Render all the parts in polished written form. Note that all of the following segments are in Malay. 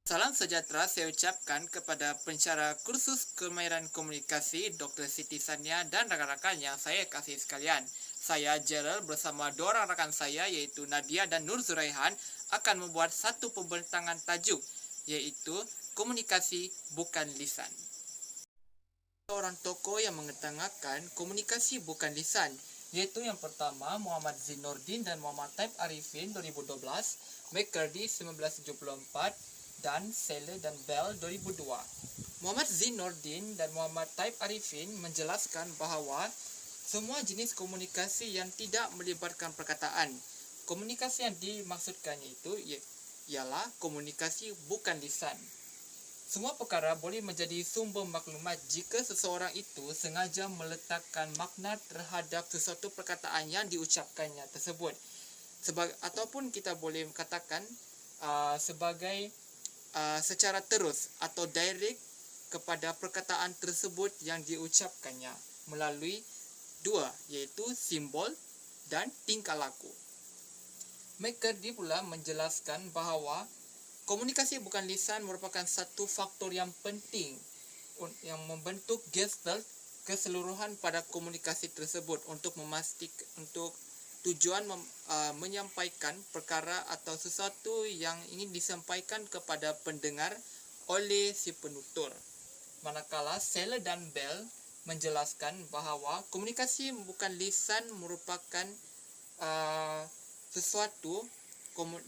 Salam sejahtera saya ucapkan kepada pensyarah kursus kemahiran komunikasi Dr. Siti Sania dan rakan-rakan yang saya kasih sekalian. Saya Gerald bersama dua orang rakan saya yaitu Nadia dan Nur Zuraihan akan membuat satu pembentangan tajuk yaitu komunikasi bukan lisan. Orang tokoh yang mengetengahkan komunikasi bukan lisan yaitu yang pertama Muhammad Zinordin dan Muhammad Taib Arifin 2012, McCurdy 1974 dan Sele dan Bell 2002. Muhammad Zinordin dan Muhammad Taib Arifin menjelaskan bahawa semua jenis komunikasi yang tidak melibatkan perkataan. Komunikasi yang dimaksudkannya itu ialah komunikasi bukan lisan. Semua perkara boleh menjadi sumber maklumat jika seseorang itu sengaja meletakkan makna terhadap sesuatu perkataan yang diucapkannya tersebut. Ataupun kita boleh katakan sebagai secara terus atau direct kepada perkataan tersebut yang diucapkannya melalui dua, iaitu simbol dan tingkah laku. McCurdy pula menjelaskan bahawa komunikasi bukan lisan merupakan satu faktor yang penting yang membentuk gestalt keseluruhan pada komunikasi tersebut untuk tujuan menyampaikan perkara atau sesuatu yang ingin disampaikan kepada pendengar oleh si penutur. Manakala Sele dan Bell menjelaskan bahawa komunikasi bukan lisan merupakan sesuatu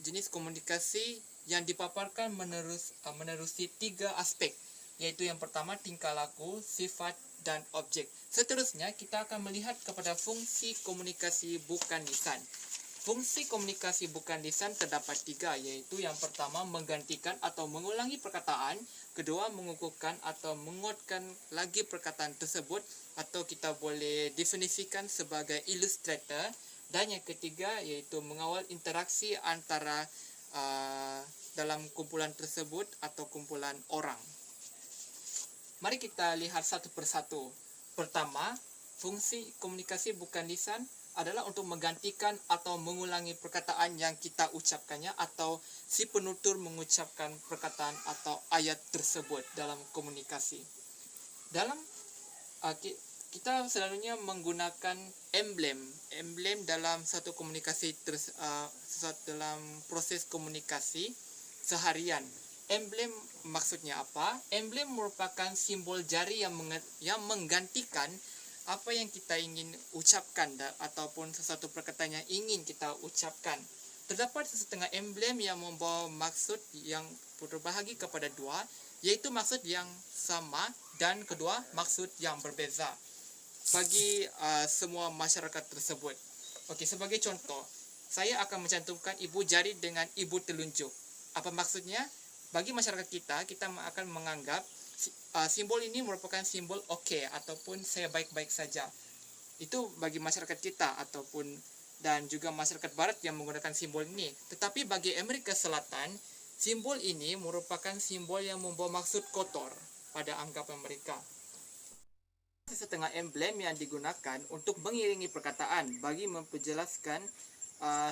jenis komunikasi yang dipaparkan menerusi tiga aspek, iaitu yang pertama tingkah laku, sifat dan objek. Seterusnya kita akan melihat kepada fungsi komunikasi bukan lisan. Fungsi komunikasi bukan lisan terdapat tiga, iaitu yang pertama menggantikan atau mengulangi perkataan, kedua mengukuhkan atau menguatkan lagi perkataan tersebut atau kita boleh definisikan sebagai illustrator, dan yang ketiga iaitu mengawal interaksi antara dalam kumpulan tersebut atau kumpulan orang. Mari kita lihat satu persatu. Pertama, fungsi komunikasi bukan lisan adalah untuk menggantikan atau mengulangi perkataan yang kita ucapkannya atau si penutur mengucapkan perkataan atau ayat tersebut dalam komunikasi. Dalam kita selalunya menggunakan emblem dalam satu komunikasi dalam proses komunikasi seharian. Emblem maksudnya apa? Emblem merupakan simbol jari yang menggantikan apa yang kita ingin ucapkan ataupun sesuatu perkataan yang ingin kita ucapkan. Terdapat setengah emblem yang membawa maksud yang berbahagi kepada dua, yaitu maksud yang sama dan kedua maksud yang berbeza bagi semua masyarakat tersebut. Okey, sebagai contoh, saya akan mencantumkan ibu jari dengan ibu telunjuk. Apa maksudnya? Bagi masyarakat kita akan menganggap simbol ini merupakan simbol okey ataupun saya baik-baik saja. Itu bagi masyarakat kita dan juga masyarakat barat yang menggunakan simbol ini. Tetapi bagi Amerika Selatan, simbol ini merupakan simbol yang membawa maksud kotor pada anggapan mereka. Setengah emblem yang digunakan untuk mengiringi perkataan bagi memperjelaskan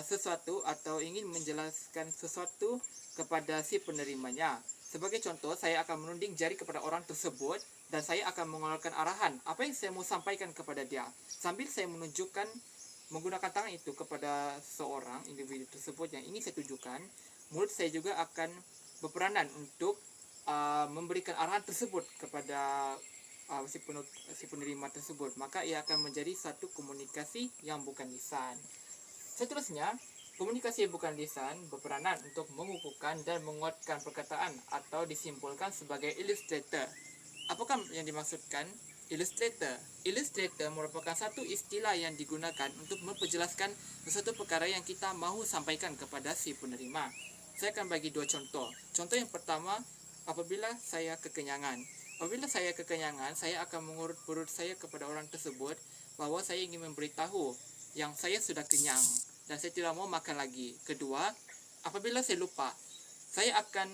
sesuatu atau ingin menjelaskan sesuatu kepada si penerimanya. Sebagai contoh, saya akan menunding jari kepada orang tersebut dan saya akan mengeluarkan arahan apa yang saya mau sampaikan kepada dia. Sambil saya menggunakan tangan itu kepada seorang individu tersebut yang ingin saya tujukan, mulut saya juga akan berperanan untuk memberikan arahan tersebut kepada si penerima tersebut. Maka ia akan menjadi satu komunikasi yang bukan lisan. Seterusnya, komunikasi bukan lisan berperanan untuk mengukuhkan dan menguatkan perkataan atau disimbolkan sebagai illustrator. Apakah yang dimaksudkan illustrator? Illustrator merupakan satu istilah yang digunakan untuk memperjelaskan sesuatu perkara yang kita mahu sampaikan kepada si penerima. Saya akan bagi dua contoh. Contoh yang pertama, apabila saya kekenyangan. Apabila saya kekenyangan, saya akan mengurut perut saya kepada orang tersebut bahawa saya ingin memberitahu yang saya sudah kenyang dan saya tidak mau makan lagi. Kedua, apabila saya lupa, saya akan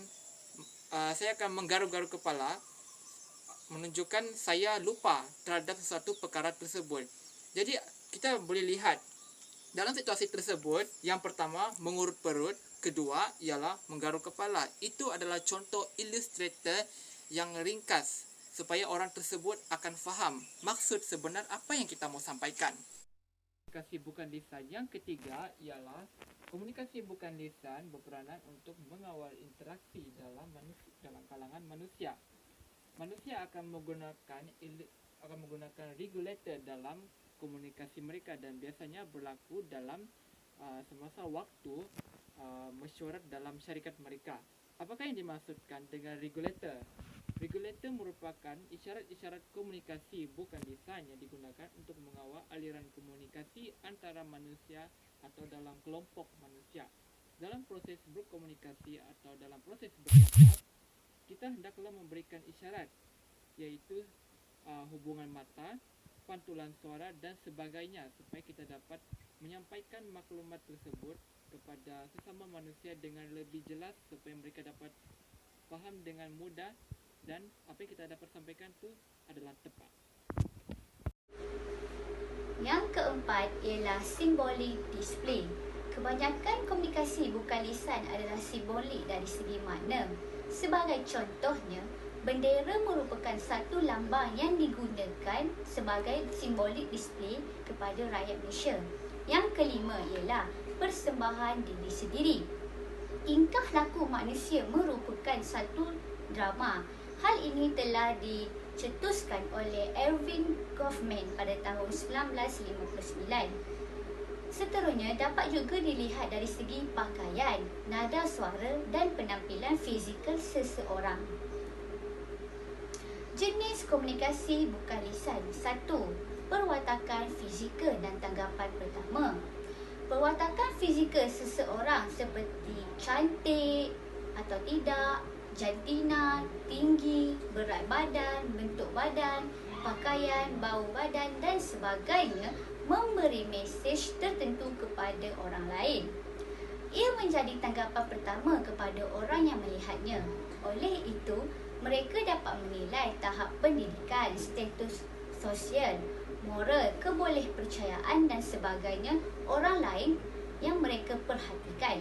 menggaruk-garuk kepala menunjukkan saya lupa terhadap sesuatu perkara tersebut. Jadi kita boleh lihat Dalam situasi tersebut, yang pertama mengurut perut, kedua ialah menggaruk kepala. Itu adalah contoh ilustrator yang ringkas supaya orang tersebut akan faham maksud sebenar apa yang kita mau sampaikan. Komunikasi bukan lisan yang ketiga ialah komunikasi bukan lisan berperanan untuk mengawal interaksi dalam kalangan manusia. Manusia akan menggunakan regulator dalam komunikasi mereka dan biasanya berlaku dalam semasa waktu mesyuarat dalam syarikat mereka. Apakah yang dimaksudkan dengan regulator? Regulator merupakan isyarat-isyarat komunikasi bukan lisan yang digunakan untuk mengawal aliran komunikasi antara manusia atau dalam kelompok manusia. Dalam proses berkomunikasi atau dalam proses bercakap, kita hendaklah memberikan isyarat, iaitu hubungan mata, pantulan suara dan sebagainya supaya kita dapat menyampaikan maklumat tersebut kepada sesama manusia dengan lebih jelas supaya mereka dapat faham dengan mudah dan apa yang kita dapat sampaikan itu adalah tepat. Yang keempat ialah simbolik display. Kebanyakan komunikasi bukan lisan adalah simbolik dari segi makna. Sebagai contohnya, bendera merupakan satu lambang yang digunakan sebagai simbolik display kepada rakyat Malaysia. Yang kelima ialah persembahan diri sendiri. Tingkah laku manusia merupakan satu drama. Hal ini telah dicetuskan oleh Erving Goffman pada tahun 1959. Seterusnya dapat juga dilihat dari segi pakaian, nada suara dan penampilan fizikal seseorang. Jenis komunikasi bukan lisan. 1. Perwatakan fizikal dan tanggapan pertama. Perwatakan fizikal seseorang seperti cantik atau tidak, jantina, tinggi, berat badan, bentuk badan, pakaian, bau badan dan sebagainya memberi mesej tertentu kepada orang lain. Ia menjadi tanggapan pertama kepada orang yang melihatnya. Oleh itu, mereka dapat menilai tahap pendidikan, status sosial, moral, kebolehpercayaan dan sebagainya orang lain yang mereka perhatikan.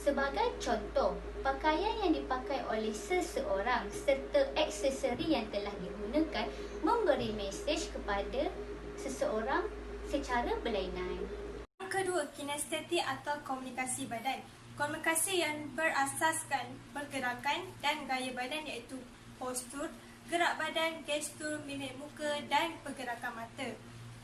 Sebagai contoh, pakaian yang dipakai oleh seseorang serta aksesori yang telah digunakan memberi mesej kepada seseorang secara berlainan. Kedua, kinestetik atau komunikasi badan. Komunikasi yang berasaskan pergerakan dan gaya badan iaitu postur, gerak badan, gestur, mimik muka dan pergerakan mata.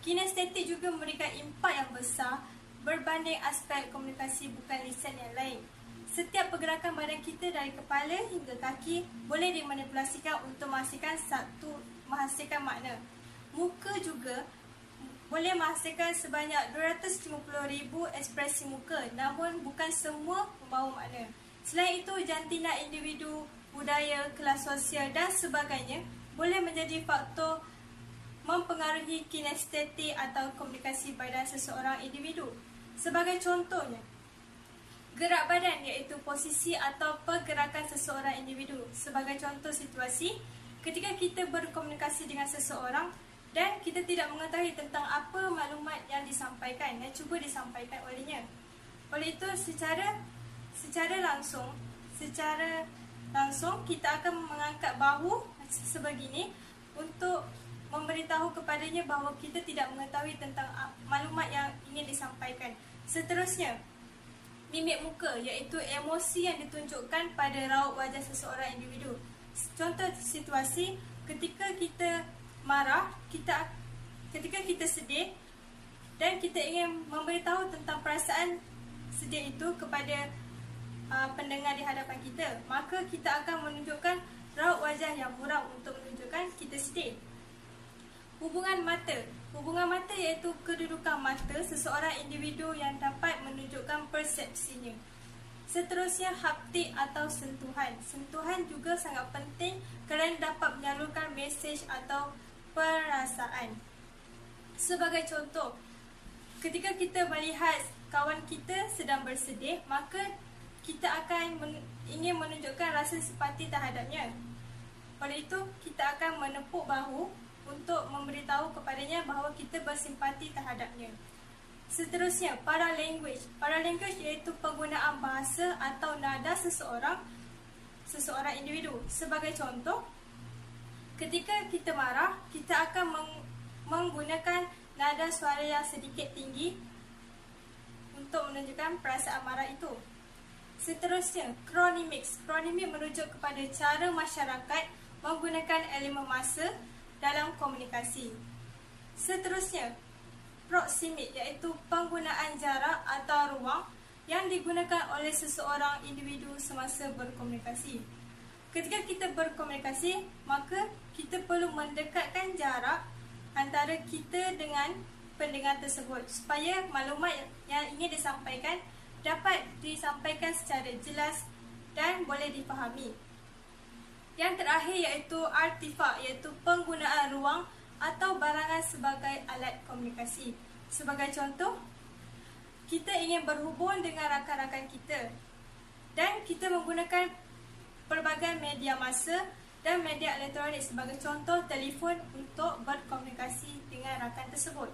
Kinestetik juga memberikan impak yang besar berbanding aspek komunikasi bukan lisan yang lain. Setiap pergerakan badan kita dari kepala hingga kaki boleh dimanipulasikan untuk menghasilkan makna. Muka juga boleh menghasilkan sebanyak 250,000 ekspresi muka, namun bukan semua membawa makna. Selain itu, jantina individu, budaya, kelas sosial dan sebagainya boleh menjadi faktor mempengaruhi kinestetik atau komunikasi badan seseorang individu. Sebagai contohnya, gerak badan iaitu posisi atau pergerakan seseorang individu. Sebagai contoh situasi, ketika kita berkomunikasi dengan seseorang dan kita tidak mengetahui tentang apa maklumat yang disampaikan, yang cuba disampaikan olehnya. Oleh itu, secara langsung kita akan mengangkat bahu sebegini untuk memberitahu kepadanya bahawa kita tidak mengetahui tentang maklumat yang ingin disampaikan. Seterusnya, mimik muka iaitu emosi yang ditunjukkan pada raut wajah seseorang individu. Contoh situasi, ketika kita marah, ketika kita sedih dan kita ingin memberitahu tentang perasaan sedih itu kepada pendengar di hadapan kita, maka kita akan menunjukkan raut wajah yang muram untuk menunjukkan kita sedih. Hubungan mata. Hubungan mata iaitu kedudukan mata seseorang individu yang dapat menunjukkan persepsinya. Seterusnya, haptik atau sentuhan. Sentuhan juga sangat penting kerana dapat menyalurkan mesej atau perasaan. Sebagai contoh, ketika kita melihat kawan kita sedang bersedih, maka kita akan ingin menunjukkan rasa simpati terhadapnya. Oleh itu, kita akan menepuk bahu untuk memberitahu kepadanya bahawa kita bersimpati terhadapnya. Seterusnya, paralanguage. Paralanguage iaitu penggunaan bahasa atau nada seseorang individu. Sebagai contoh, ketika kita marah, kita akan menggunakan nada suara yang sedikit tinggi untuk menunjukkan perasaan marah itu. Seterusnya, chronemics. Chronemics merujuk kepada cara masyarakat menggunakan elemen masa dalam komunikasi. Seterusnya, proxemic iaitu penggunaan jarak atau ruang yang digunakan oleh seseorang individu semasa berkomunikasi. Ketika kita berkomunikasi, maka kita perlu mendekatkan jarak antara kita dengan pendengar tersebut supaya maklumat yang ingin disampaikan dapat disampaikan secara jelas dan boleh difahami. Yang terakhir iaitu artifak, iaitu penggunaan ruang atau barangan sebagai alat komunikasi. Sebagai contoh, kita ingin berhubung dengan rakan-rakan kita dan kita menggunakan pelbagai media masa dan media elektronik sebagai contoh telefon untuk berkomunikasi dengan rakan tersebut.